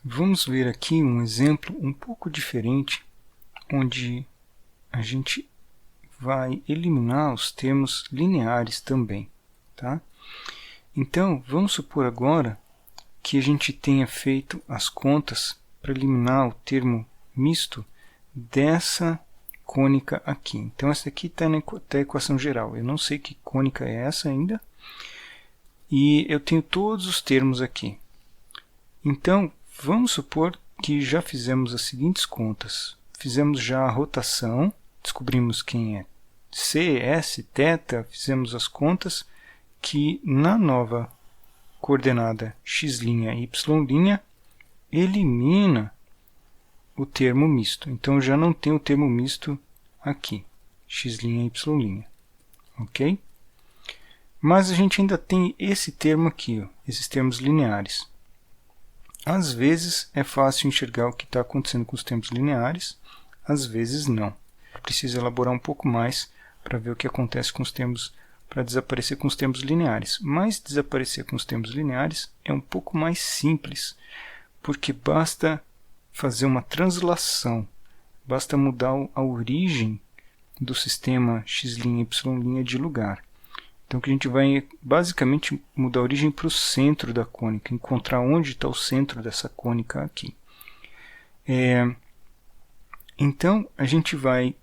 Vamos ver aqui um exemplo um pouco diferente, onde a gente vai eliminar os termos lineares também, tá? Então, vamos supor agora que a gente tenha feito as contas para eliminar o termo misto dessa cônica aqui. Então, essa aqui está na equação geral. Eu não sei que cônica é essa ainda. E eu tenho todos os termos aqui. Então, vamos supor que já fizemos as seguintes contas. Fizemos já a rotação, descobrimos quem é C, S, θ, fizemos as contas que na nova coordenada x' e y' elimina o termo misto. Então, já não tem o termo misto aqui, x' e y', ok? Mas a gente ainda tem esse termo aqui, ó, esses termos lineares. Às vezes é fácil enxergar o que está acontecendo com os termos lineares, às vezes não. Preciso elaborar um pouco mais para ver o que acontece com os termos, para desaparecer com os termos lineares. Mas desaparecer com os termos lineares é um pouco mais simples, porque basta fazer uma translação, basta mudar a origem do sistema x' e y' de lugar. Então, o que a gente vai basicamente mudar a origem para o centro da cônica, encontrar onde está o centro dessa cônica aqui. Então, a gente vai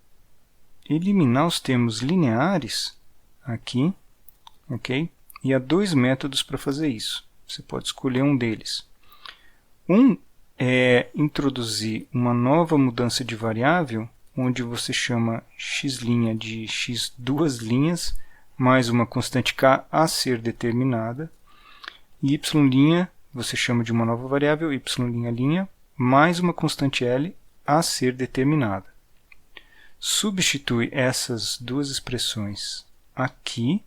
eliminar os termos lineares aqui, ok? E há dois métodos para fazer isso. Você pode escolher um deles. Um é introduzir uma nova mudança de variável, onde você chama x' de x duas linhas, mais uma constante k a ser determinada, e y' você chama de uma nova variável, y', mais uma constante L a ser determinada. Substitui essas duas expressões aqui,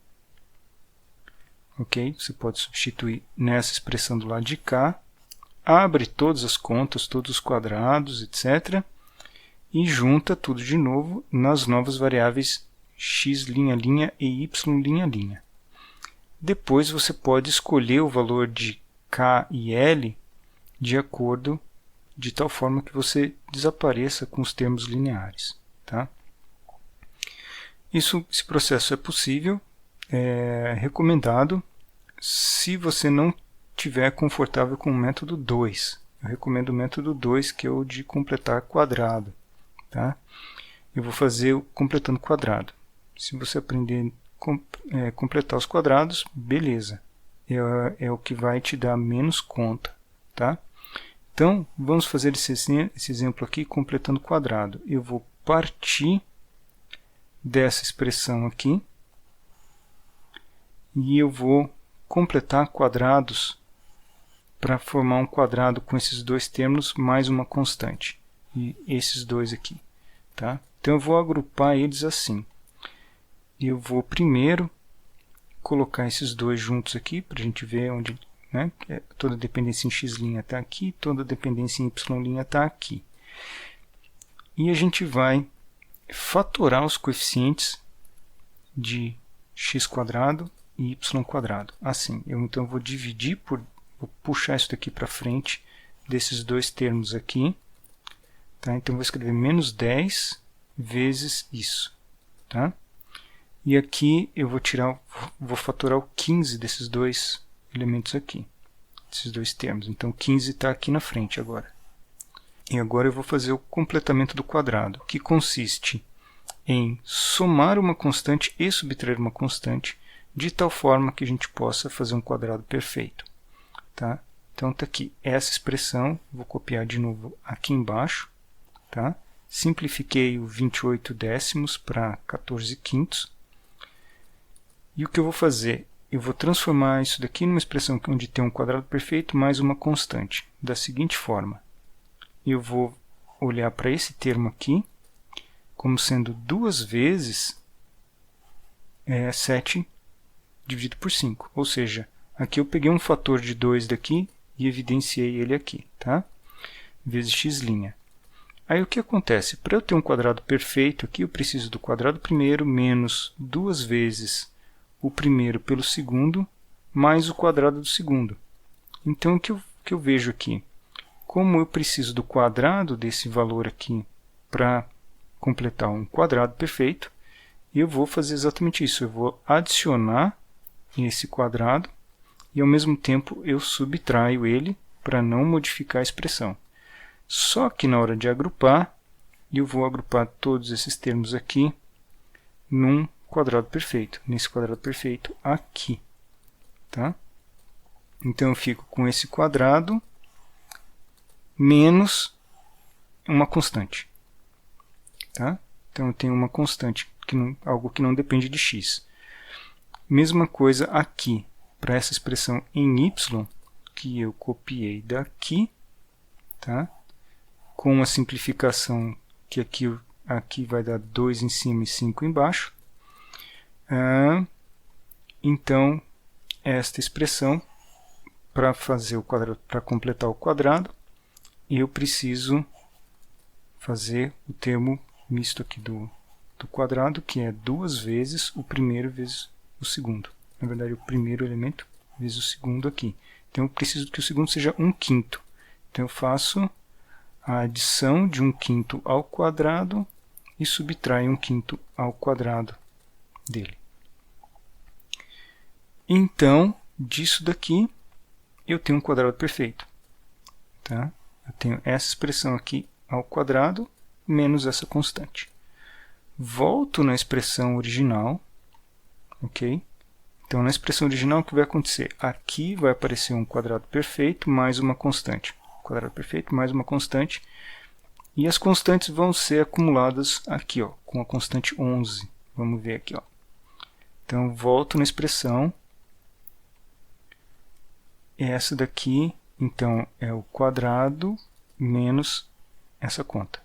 ok? Você pode substituir nessa expressão do lado de cá, abre todas as contas, todos os quadrados, etc., e junta tudo de novo nas novas variáveis x'' e y'. Depois você pode escolher o valor de k e L de acordo, de tal forma que você desapareça com os termos lineares. Tá? Esse processo é possível, é recomendado se você não estiver confortável com o método 2. Eu recomendo o método 2, que é o de completar quadrado. Tá? Eu vou fazer o completando quadrado. Se você aprender a completar os quadrados, beleza. É o que vai te dar menos conta. Tá? Então, vamos fazer esse exemplo aqui completando quadrado. Eu vou partir dessa expressão aqui e eu vou completar quadrados para formar um quadrado com esses dois termos mais uma constante. E esses dois aqui. Tá? Então, eu vou agrupar eles assim. Eu vou primeiro colocar esses dois juntos aqui, para a gente ver onde, né, toda dependência em x' está aqui, toda dependência em y' está aqui. E a gente vai fatorar os coeficientes de x² e y². Assim, então vou dividir vou puxar isso daqui para frente desses dois termos aqui. Tá? Então, vou escrever menos 10 vezes isso. Tá? E aqui eu vou fatorar o 15 desses dois elementos aqui, desses dois termos. Então, 15 está aqui na frente agora. E agora eu vou fazer o completamento do quadrado, que consiste em somar uma constante e subtrair uma constante, de tal forma que a gente possa fazer um quadrado perfeito. Tá? Então, está aqui essa expressão, vou copiar de novo aqui embaixo. Tá? Simplifiquei o 28 décimos para 14 quintos. E o que eu vou fazer? Eu vou transformar isso daqui numa expressão onde tem um quadrado perfeito mais uma constante, da seguinte forma. Eu vou olhar para esse termo aqui como sendo 2 vezes 7 dividido por 5. Ou seja, aqui eu peguei um fator de 2 daqui e evidenciei ele aqui. Tá? Vezes x'. Aí o que acontece? Para eu ter um quadrado perfeito aqui, eu preciso do quadrado primeiro menos 2 vezes o primeiro pelo segundo, mais o quadrado do segundo. Então, o que eu vejo aqui? como eu preciso do quadrado desse valor aqui para completar um quadrado perfeito, eu vou fazer exatamente isso. Eu vou adicionar esse quadrado e, ao mesmo tempo, eu subtraio ele para não modificar a expressão. Só que na hora de agrupar, eu vou agrupar todos esses termos aqui num quadrado perfeito, nesse quadrado perfeito aqui. Tá? Então, eu fico com esse quadrado menos uma constante. Tá? Então, eu tenho uma constante, algo que não depende de x. Mesma coisa aqui, para essa expressão em y, que eu copiei daqui, tá? Com uma simplificação que aqui vai dar 2 em cima e 5 embaixo. Então, esta expressão, para fazer o quadrado, para completar o quadrado, eu preciso fazer o termo misto aqui do quadrado, que é 2 vezes o primeiro vezes o segundo. Na verdade, o primeiro elemento vezes o segundo aqui. Então, eu preciso que o segundo seja 1/5. Então, eu faço a adição de 1/5 ao quadrado e subtraio 1/5 ao quadrado dele. Então, disso daqui, eu tenho um quadrado perfeito. Tá? Eu tenho essa expressão aqui ao quadrado menos essa constante. Volto na expressão original. Ok? Então, na expressão original, o que vai acontecer? Aqui vai aparecer um quadrado perfeito mais uma constante. Quadrado perfeito mais uma constante. E as constantes vão ser acumuladas aqui, ó, com a constante 11. Vamos ver aqui. Ó. Então, volto na expressão. Essa daqui, então, é o quadrado menos essa conta.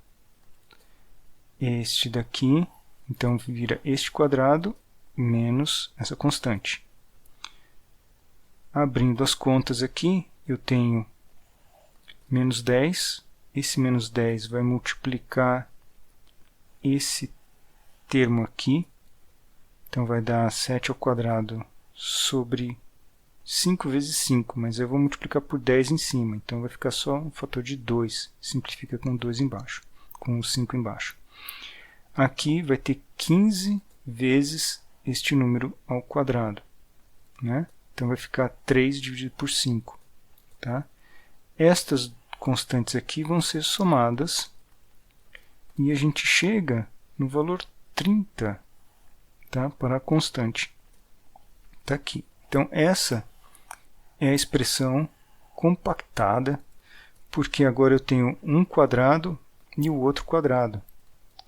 Este daqui, então, vira este quadrado menos essa constante. Abrindo as contas aqui, eu tenho menos 10. Esse menos 10 vai multiplicar esse termo aqui. Então, vai dar 7 ao quadrado sobre 5 vezes 5, mas eu vou multiplicar por 10 em cima. Então, vai ficar só um fator de 2. Simplifica com 2 embaixo, com 5 embaixo. Aqui vai ter 15 vezes este número ao quadrado. Né? Então, vai ficar 3 dividido por 5. Tá? Estas constantes aqui vão ser somadas e a gente chega no valor 30, tá? Para a constante. Está aqui. Então, essa é a expressão compactada, porque agora eu tenho um quadrado e o outro quadrado.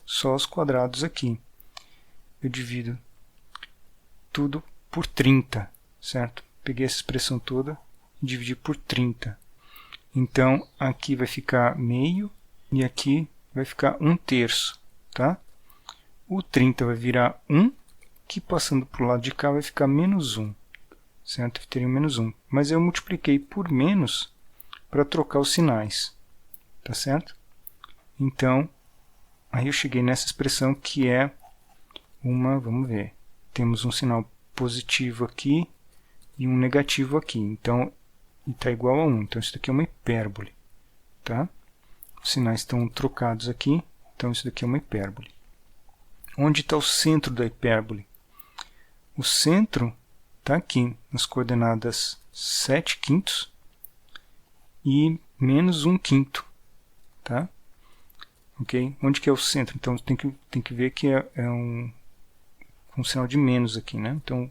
Só os quadrados aqui. Eu divido tudo por 30, certo? Peguei essa expressão toda e dividi por 30. Então, aqui vai ficar meio e aqui vai ficar 1/3, tá? O 30 vai virar 1, que passando para o lado de cá vai ficar menos 1, certo? Eu teria um menos 1. Mas eu multipliquei por menos para trocar os sinais, tá certo? Então, aí eu cheguei nessa expressão que é uma, vamos ver, temos um sinal positivo aqui e um negativo aqui. Então, está igual a 1. Então, isso daqui é uma hipérbole. Tá? Os sinais estão trocados aqui. Então, isso daqui é uma hipérbole. Onde está o centro da hipérbole? O centro está aqui, nas coordenadas 7/5 e menos 1/5. Tá? Okay? Onde que é o centro? Então, tem que ver que é um sinal de menos aqui. Né? Então,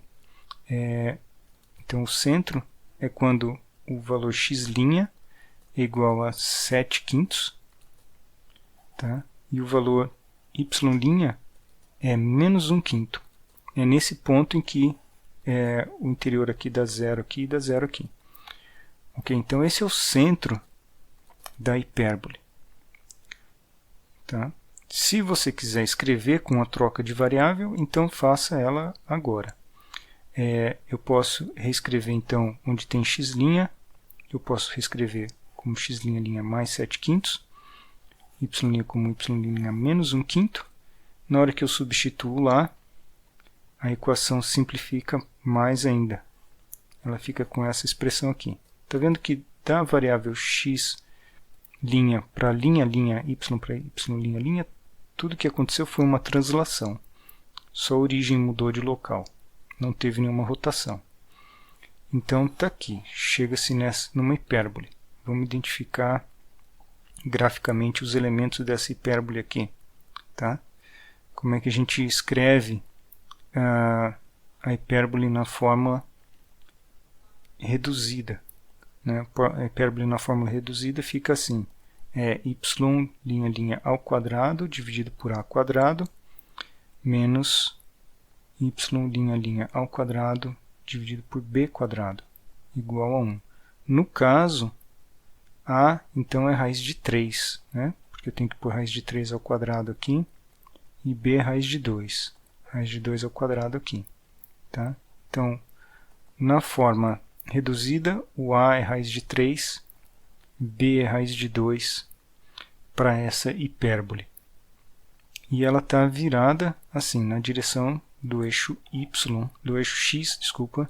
o centro é quando o valor x' é igual a 7/5, tá? E o valor y' é menos 1/5. É nesse ponto em que o interior aqui dá 0 aqui e dá 0 aqui. Okay? Então, esse é o centro da hipérbole. Tá? Se você quiser escrever com a troca de variável, então faça ela agora. Eu posso reescrever, então, onde tem x', eu posso reescrever como x' mais 7/5, y' como y' menos 1/5. Na hora que eu substituo lá, a equação simplifica mais ainda. Ela fica com essa expressão aqui. Está vendo que da variável x linha para linha, y para y, linha, tudo que aconteceu foi uma translação. Só a origem mudou de local. Não teve nenhuma rotação. Então está aqui. Chega-se numa hipérbole. Vamos identificar graficamente os elementos dessa hipérbole aqui. Tá? Como é que a gente escreve a hipérbole na fórmula reduzida? Né? A hipérbole na fórmula reduzida fica assim. É y, linha ao quadrado, dividido por a quadrado, menos y, linha ao quadrado, dividido por b quadrado, igual a 1. No caso, a, então, é raiz de 3, né? Porque eu tenho que pôr raiz de 3 ao quadrado aqui, e b é raiz de 2. Raiz de 2 ao quadrado aqui. Tá? Então, na forma reduzida, o a é raiz de 3, b é raiz de 2 para essa hipérbole. E ela está virada assim, na direção do eixo y, do eixo x, desculpa,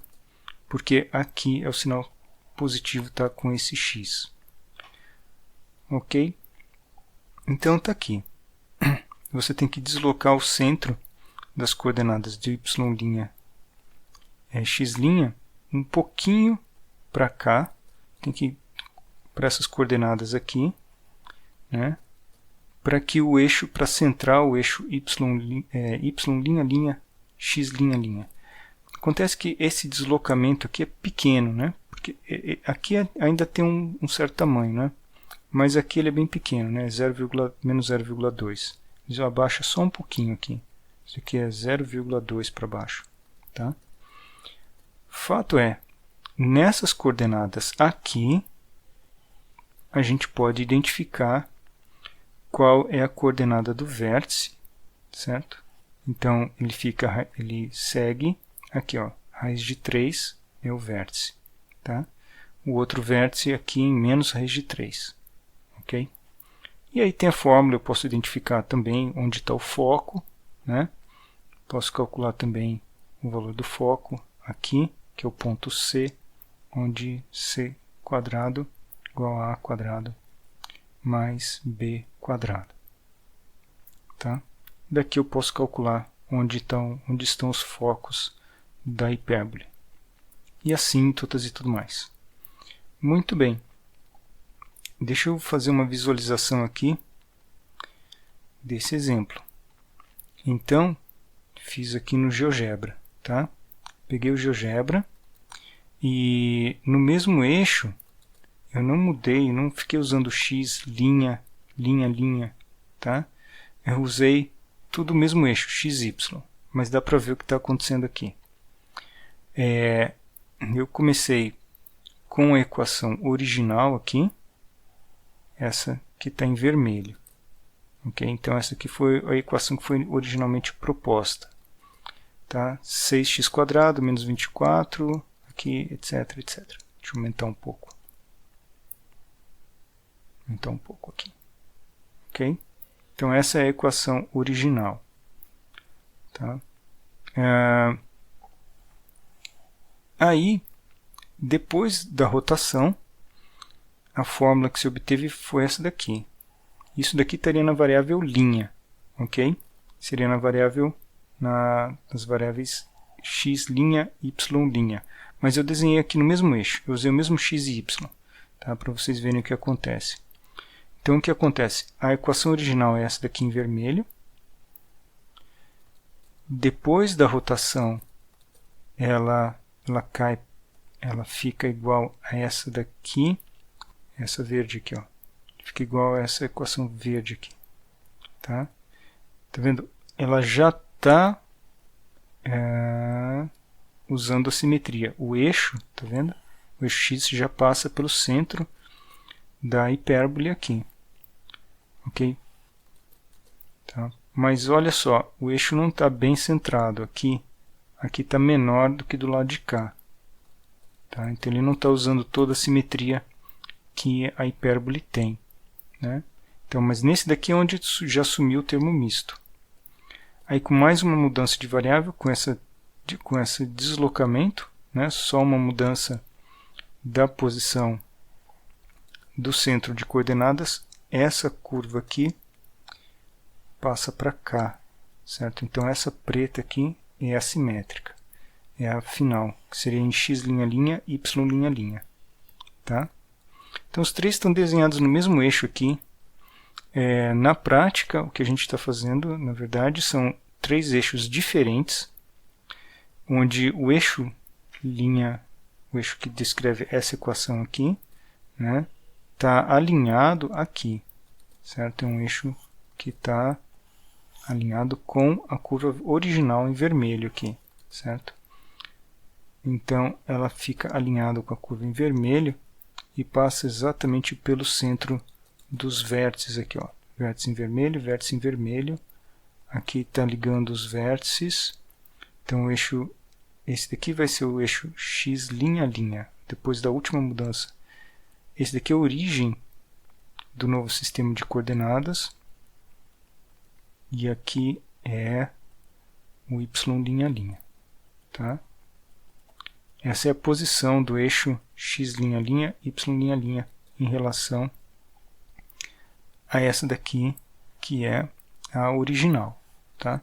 porque aqui é o sinal positivo, está com esse x. Ok? Então está aqui. Você tem que deslocar o centro das coordenadas de y', x' um pouquinho para cá, tem que ir para essas coordenadas aqui, né? Para que o eixo, para centrar o eixo y', x'. Acontece que esse deslocamento aqui é pequeno, né? Porque aqui ainda tem um certo tamanho, né? Mas aqui ele é bem pequeno, né? Menos 0,2. Ele abaixa só um pouquinho aqui. Isso aqui é 0,2 para baixo. Tá? Fato é, nessas coordenadas aqui, a gente pode identificar qual é a coordenada do vértice, certo? Então, ele segue aqui, ó, raiz de 3 é o vértice, tá? O outro vértice aqui em menos raiz de 3, ok? E aí tem a fórmula, eu posso identificar também onde está o foco, né? Posso calcular também o valor do foco aqui, que é o ponto C, onde C quadrado igual a A quadrado mais B quadrado. Tá? Daqui eu posso calcular onde estão os focos da hipérbole. E assíntotas e tudo mais. Muito bem. Deixa eu fazer uma visualização aqui desse exemplo. Então, fiz aqui no GeoGebra. Tá? Peguei o GeoGebra e no mesmo eixo, eu não mudei, não fiquei usando x, linha, tá? Eu usei tudo o mesmo eixo, x, y, mas dá para ver o que está acontecendo aqui. Eu comecei com a equação original aqui, essa que está em vermelho. Okay? Então essa aqui foi a equação que foi originalmente proposta. Tá? 6x² menos 24, aqui, etc, etc. Deixa eu aumentar um pouco. Aqui. Ok? Então essa é a equação original. Tá? Aí, depois da rotação, a fórmula que se obteve foi essa daqui. Isso daqui estaria na variável linha. Ok? Seria na variável, nas variáveis x', y'. Mas eu desenhei aqui no mesmo eixo. Eu usei o mesmo x e y. Tá? Para vocês verem o que acontece. Então, o que acontece? A equação original é essa daqui em vermelho. Depois da rotação, ela fica igual a essa daqui, essa verde aqui, ó. Fica igual a essa equação verde aqui. Tá? Tá vendo? Ela já está usando a simetria. O eixo, tá vendo? O eixo x já passa pelo centro da hipérbole aqui. Ok? Tá? Mas olha só, o eixo não está bem centrado aqui. Aqui está menor do que do lado de cá. Tá? Então ele não está usando toda a simetria que a hipérbole tem. Né? Então, mas nesse daqui é onde já assumiu o termo misto. Aí com mais uma mudança de variável, com esse deslocamento, né? Só uma mudança da posição do centro de coordenadas, essa curva aqui passa para cá, certo? Então essa preta aqui é a simétrica, é a final, que seria em x', y', tá? Então os três estão desenhados no mesmo eixo aqui. Na prática, o que a gente está fazendo, na verdade, são três eixos diferentes, onde o eixo o eixo que descreve essa equação aqui, né, está alinhado aqui, certo? É um eixo que está alinhado com a curva original em vermelho aqui, certo? Então, ela fica alinhada com a curva em vermelho e passa exatamente pelo centro dos vértices aqui, ó. Vértice em vermelho. Aqui está ligando os vértices. Então, esse daqui vai ser o eixo x', depois da última mudança. Esse daqui é a origem do novo sistema de coordenadas. E aqui é o y', tá? Essa é a posição do eixo x', y', em relação a essa daqui, que é a original, tá?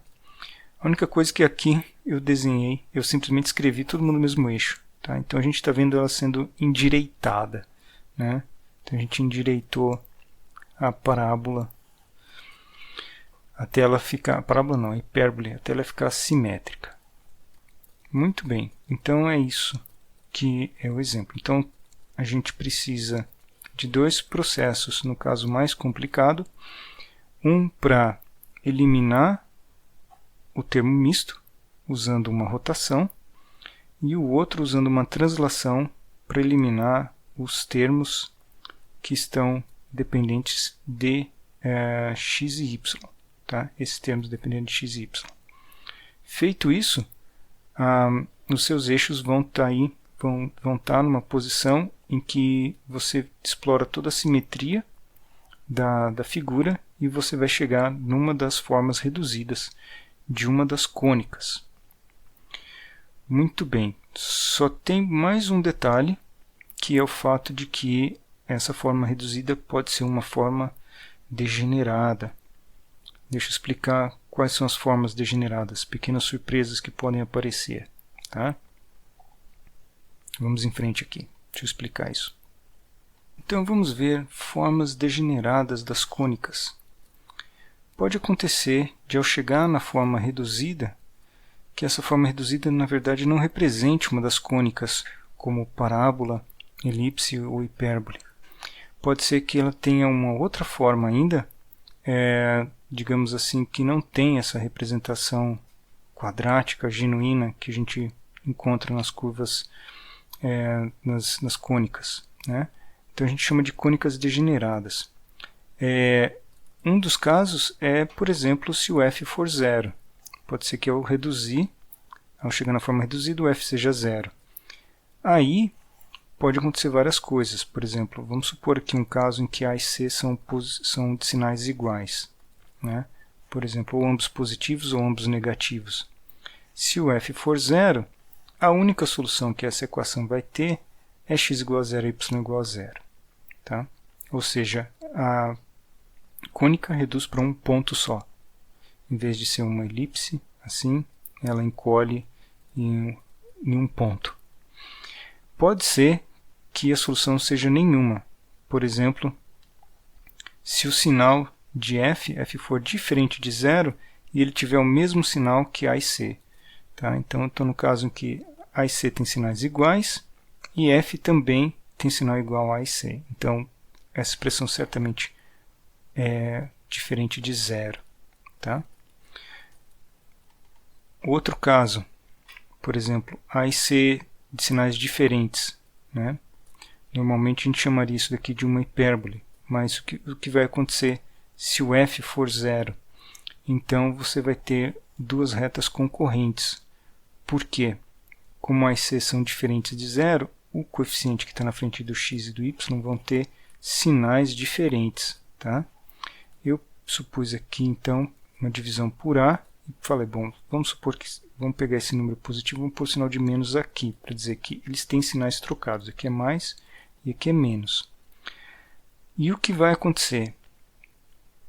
A única coisa que aqui eu desenhei, eu simplesmente escrevi todo mundo no mesmo eixo, tá? Então a gente está vendo ela sendo endireitada, né? Então a gente endireitou a parábola até ela ficar, parábola não, a hipérbole, até ela ficar simétrica. Muito bem, então é isso que é o exemplo. Então a gente precisa de dois processos, no caso mais complicado, um para eliminar o termo misto, usando uma rotação, e o outro usando uma translação para eliminar os termos que estão dependentes de x e y, tá? Esses termos dependentes de x e y. Feito isso, os seus eixos vão estar numa posição em que você explora toda a simetria da figura e você vai chegar numa das formas reduzidas de uma das cônicas. Muito bem, só tem mais um detalhe, que é o fato de que essa forma reduzida pode ser uma forma degenerada. Deixa eu explicar quais são as formas degeneradas, pequenas surpresas que podem aparecer, tá? Vamos em frente aqui, deixa eu explicar isso. Então vamos ver formas degeneradas das cônicas. Pode acontecer de, ao chegar na forma reduzida, que essa forma reduzida na verdade não represente uma das cônicas, como parábola, elipse ou hipérbole. Pode ser que ela tenha uma outra forma ainda, digamos assim, que não tem essa representação quadrática, genuína, que a gente encontra nas curvas, nas cônicas, né? Então a gente chama de cônicas degeneradas. Um dos casos é, por exemplo, se o f for zero. Pode ser que ao reduzir, ao chegar na forma reduzida, o f seja zero. Aí pode acontecer várias coisas. Por exemplo, vamos supor aqui um caso em que A e C são de sinais iguais, né? Por exemplo, ou ambos positivos ou ambos negativos. Se o f for zero, a única solução que essa equação vai ter é x igual a zero, y igual a zero. Tá? Ou seja, a cônica reduz para um ponto só. Em vez de ser uma elipse, assim, ela encolhe em um ponto. Pode ser que a solução seja nenhuma. Por exemplo, se o sinal de f for diferente de zero e ele tiver o mesmo sinal que A e C. Tá? Então, estou no caso em que A e C têm sinais iguais e f também tem sinal igual a A e C. Então, essa expressão certamente é diferente de zero. Tá? Outro caso, por exemplo, A e C de sinais diferentes, né? Normalmente a gente chamaria isso daqui de uma hipérbole, mas o que vai acontecer se o f for zero? Então você vai ter duas retas concorrentes. Por quê? Como A e C são diferentes de zero, o coeficiente que está na frente do x e do y vão ter sinais diferentes. Tá? Eu supus aqui então uma divisão por A e falei, bom, vamos pegar esse número positivo e vamos pôr o sinal de menos aqui, para dizer que eles têm sinais trocados. Aqui é mais e aqui é menos. E o que vai acontecer?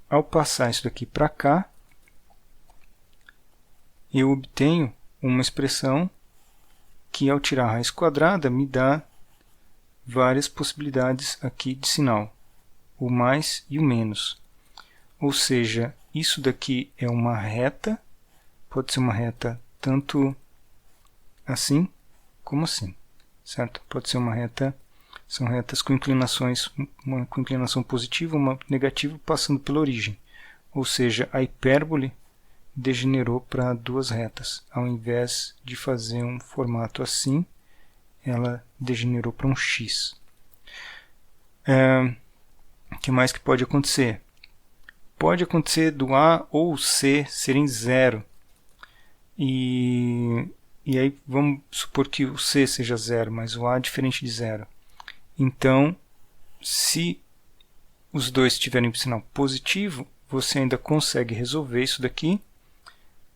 Ao passar isso daqui para cá, eu obtenho uma expressão que, ao tirar a raiz quadrada, me dá várias possibilidades aqui de sinal, o mais e o menos. Ou seja, isso daqui é uma reta, pode ser uma reta tanto assim como assim, certo? Pode ser uma reta, são retas com inclinações, uma com inclinação positiva, uma negativa, passando pela origem. Ou seja, a hipérbole degenerou para duas retas. Ao invés de fazer um formato assim, ela degenerou para um X. O que mais que pode acontecer? Pode acontecer do A ou o C serem zero. E aí vamos supor que o C seja zero, mas o A é diferente de zero. Então, se os dois tiverem sinal positivo, você ainda consegue resolver isso daqui,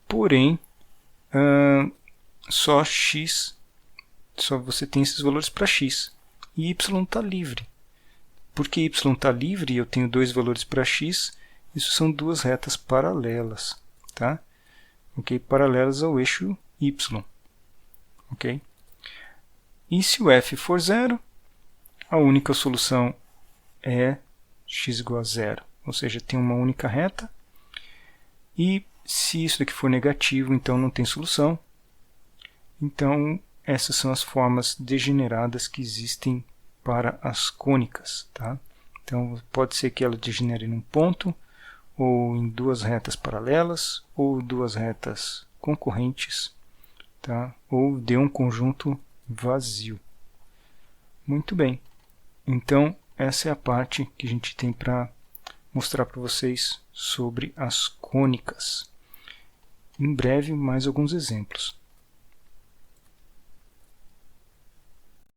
porém, só x, só você tem esses valores para x, e y está livre. Porque y está livre e eu tenho dois valores para x, isso são duas retas paralelas, tá? Okay? Paralelas ao eixo y. Okay? E se o f for zero, a única solução é x igual a zero, ou seja, tem uma única reta, e se isso daqui for negativo, então não tem solução. Então, essas são as formas degeneradas que existem para as cônicas. Tá? Então, pode ser que ela degenere num ponto, ou em duas retas paralelas, ou duas retas concorrentes, tá? Ou dê um conjunto vazio. Muito bem. Então, essa é a parte que a gente tem para mostrar para vocês sobre as cônicas. Em breve, mais alguns exemplos.